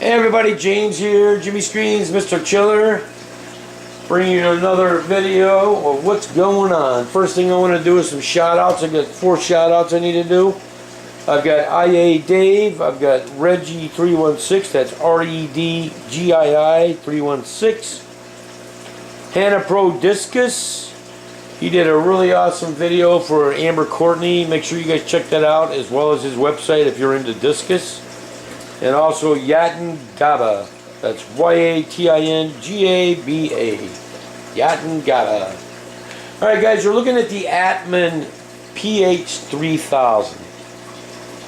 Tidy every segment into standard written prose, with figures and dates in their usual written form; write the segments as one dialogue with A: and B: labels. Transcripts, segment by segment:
A: Hey everybody, James here, Jimmy Screens, Mr. Chiller, bringing you another video of what's going on. First thing I want to do is some shout outs. I've got 4 shout outs I need to do. I've got IA Dave, I've got Reggie316, that's REDGII 316. Hannah Pro Discus, he did a really awesome video for Amber Courtney. Make sure you guys check that out, as well as his website if you're into discus. And also Yatin Gaba, that's YATINGABA, Yatin Gaba. Alright guys, you're looking at the Atman PH3000.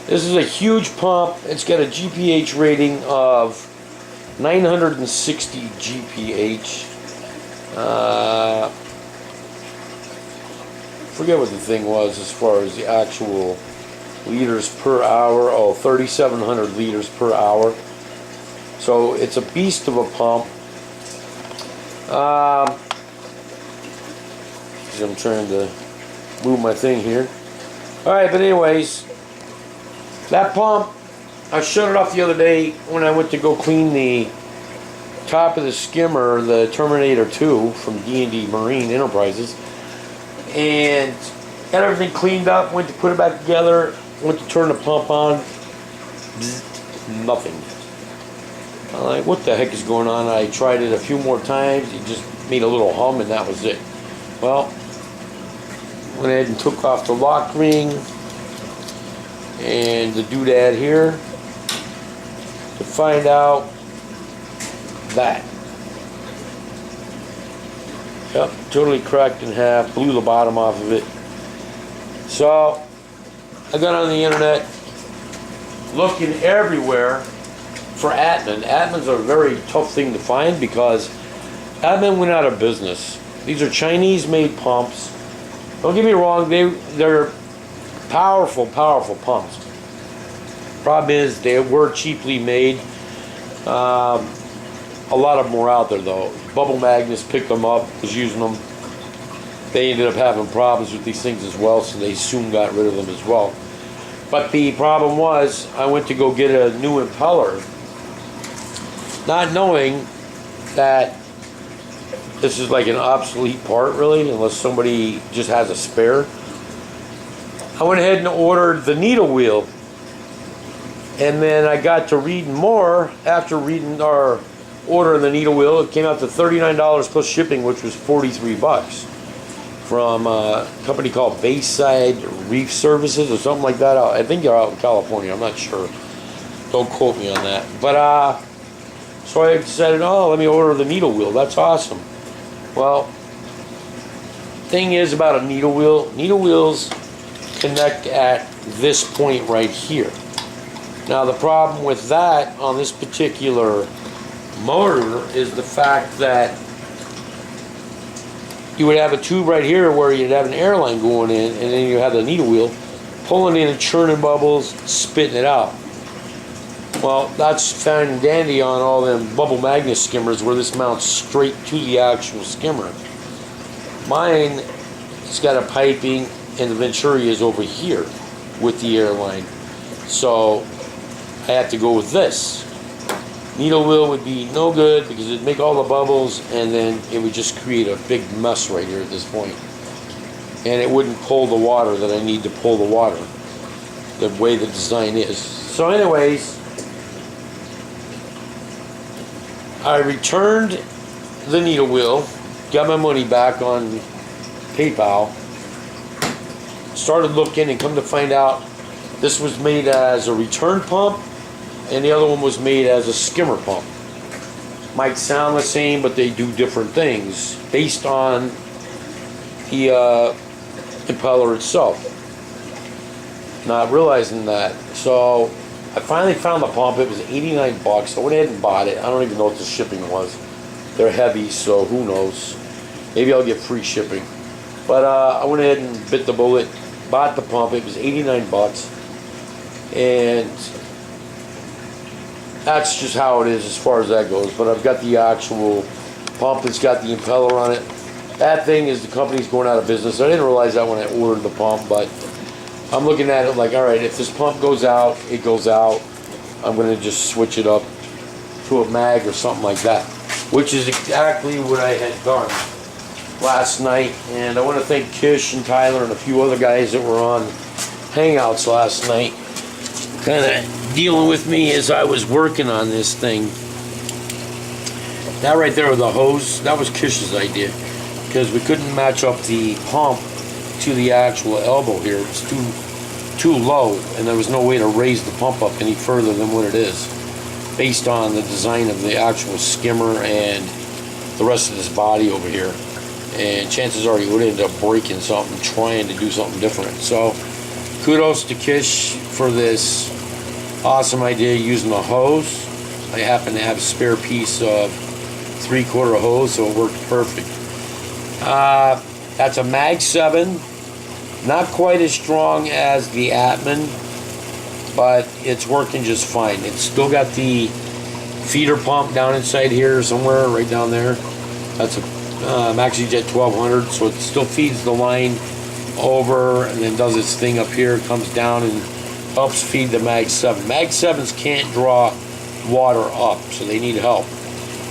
A: This is a huge pump. It's got a GPH rating of 960 GPH. Forget what the thing was as far as the actual liters per hour. Oh, 3,700 liters per hour. So it's a beast of a pump. I'm trying to move my thing here. Alright, but anyways, that pump, I shut it off the other day when I went to go clean the top of the skimmer, the Terminator 2 from D&D Marine Enterprises, and got everything cleaned up, went to put it back together, went to turn the pump on, bzz, nothing. I'm like, what the heck is going on? I tried it a few more times, it just made a little hum and that was it. Well, went ahead and took off the lock ring and the doodad here to find out that. Yep, totally cracked in half, blew the bottom off of it. So I got on the internet looking everywhere for Atman. Atman's a very tough thing to find because Atman went out of business. These are Chinese made pumps. Don't get me wrong, they're powerful pumps. Problem is they were cheaply made. A lot of them were out there though. Bubble Magnus picked them up, was using them. They ended up having problems with these things as well, so they soon got rid of them as well. But the problem was, I went to go get a new impeller, not knowing that this is like an obsolete part really, unless somebody just has a spare. I went ahead and ordered the needle wheel. And then I got to reading more after reading our order of the needle wheel. It came out to $39 plus shipping, which was 43 bucks from a company called Bayside Reef Services or something like that. I think they're out in California. I'm not sure. Don't quote me on that. But so I decided, oh, let me order the needle wheel. That's awesome. Well, thing is about a needle wheel. Needle wheels connect at this point right here. Now the problem with that on this particular motor is the fact that you would have a tube right here where you'd have an air line going in, and then you have the needle wheel pulling in and churning bubbles, spitting it out. Well, that's fine and dandy on all them Bubble Magnus skimmers where this mounts straight to the actual skimmer. Mine has got a piping and the Venturi is over here with the air line. So I have to go with this. Needle wheel would be no good because it'd make all the bubbles and then it would just create a big mess right here at this point. And it wouldn't pull the water that I need to pull the water, the way the design is. So anyways, I returned the needle wheel, got my money back on PayPal, started looking and come to find out this was made as a return pump and the other one was made as a skimmer pump. Might sound the same, but they do different things based on the impeller itself. Not realizing that. So I finally found the pump. It was 89 bucks. I went ahead and bought it. I don't even know what the shipping was. They're heavy, so who knows. Maybe I'll get free shipping. But I went ahead and bit the bullet, bought the pump. It was 89 bucks. And that's just how it is as far as that goes. But I've got the actual pump that's got the impeller on it. Bad thing is the company's going out of business. I didn't realize that when I ordered the pump, but I'm looking at it like, all right, if this pump goes out, it goes out. I'm going to just switch it up to a mag or something like that, which is exactly what I had done last night. And I want to thank Kish and Tyler and a few other guys that were on Hangouts last night, kind of dealing with me as I was working on this thing. That right there with the hose, that was Kish's idea, because we couldn't match up the pump to the actual elbow here. It's too low, and there was no way to raise the pump up any further than what it is, based on the design of the actual skimmer and the rest of this body over here. And chances are you would end up breaking something trying to do something different. So kudos to Kish for this awesome idea using the hose. I happen to have a spare piece of 3/4 hose, so it worked perfect. That's a Mag 7, not quite as strong as the Atman, but it's working just fine. It's still got the feeder pump down inside here somewhere, right down there. That's a MaxiJet 1200, so it still feeds the line over and then does its thing up here, comes down and helps feed the Mag 7. Mag 7s can't draw water up, so they need help.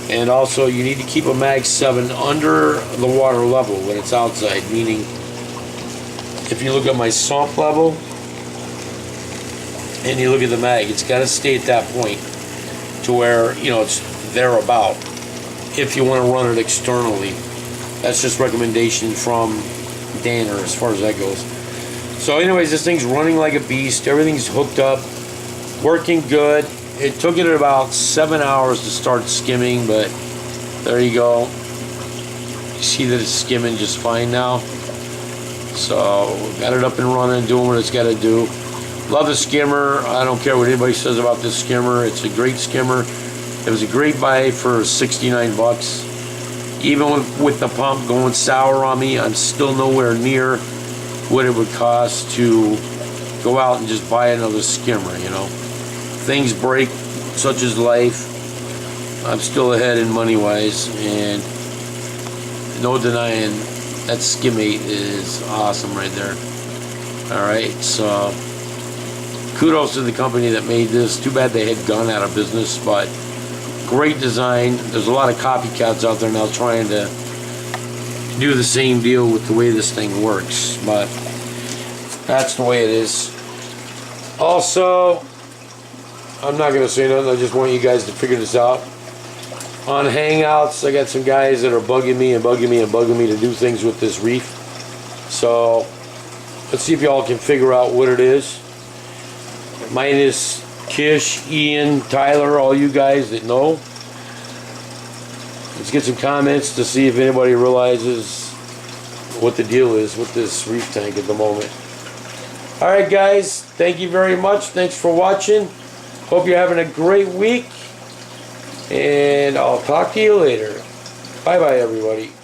A: And also you need to keep a Mag 7 under the water level when it's outside, meaning if you look at my sump level and you look at the mag, it's got to stay at that point to where, you know, it's thereabout if you want to run it externally. That's just recommendation from Danner as far as that goes. So anyways, this thing's running like a beast. Everything's hooked up, working good. It took it about 7 hours to start skimming, but there you go. You see that it's skimming just fine now. So got it up and running, doing what it's got to do. Love the skimmer. I don't care what anybody says about this skimmer. It's a great skimmer. It was a great buy for 69 bucks. Even with the pump going sour on me, I'm still nowhere near what it would cost to go out and just buy another skimmer, you know. Things break, such is life. I'm still ahead in money wise, and no denying that Skim8 is awesome right there. Alright, so kudos to the company that made this. Too bad they had gone out of business, but great design. There's a lot of copycats out there now trying to do the same deal with the way this thing works, but that's the way it is. Also, I'm not going to say nothing, I just want you guys to figure this out. On Hangouts, I got some guys that are bugging me to do things with this reef. So, let's see if y'all can figure out what it is. Minus Kish, Ian, Tyler, all you guys that know. Let's get some comments to see if anybody realizes what the deal is with this reef tank at the moment. Alright guys, thank you very much. Thanks for watching. Hope you're having a great week. And I'll talk to you later. Bye bye everybody.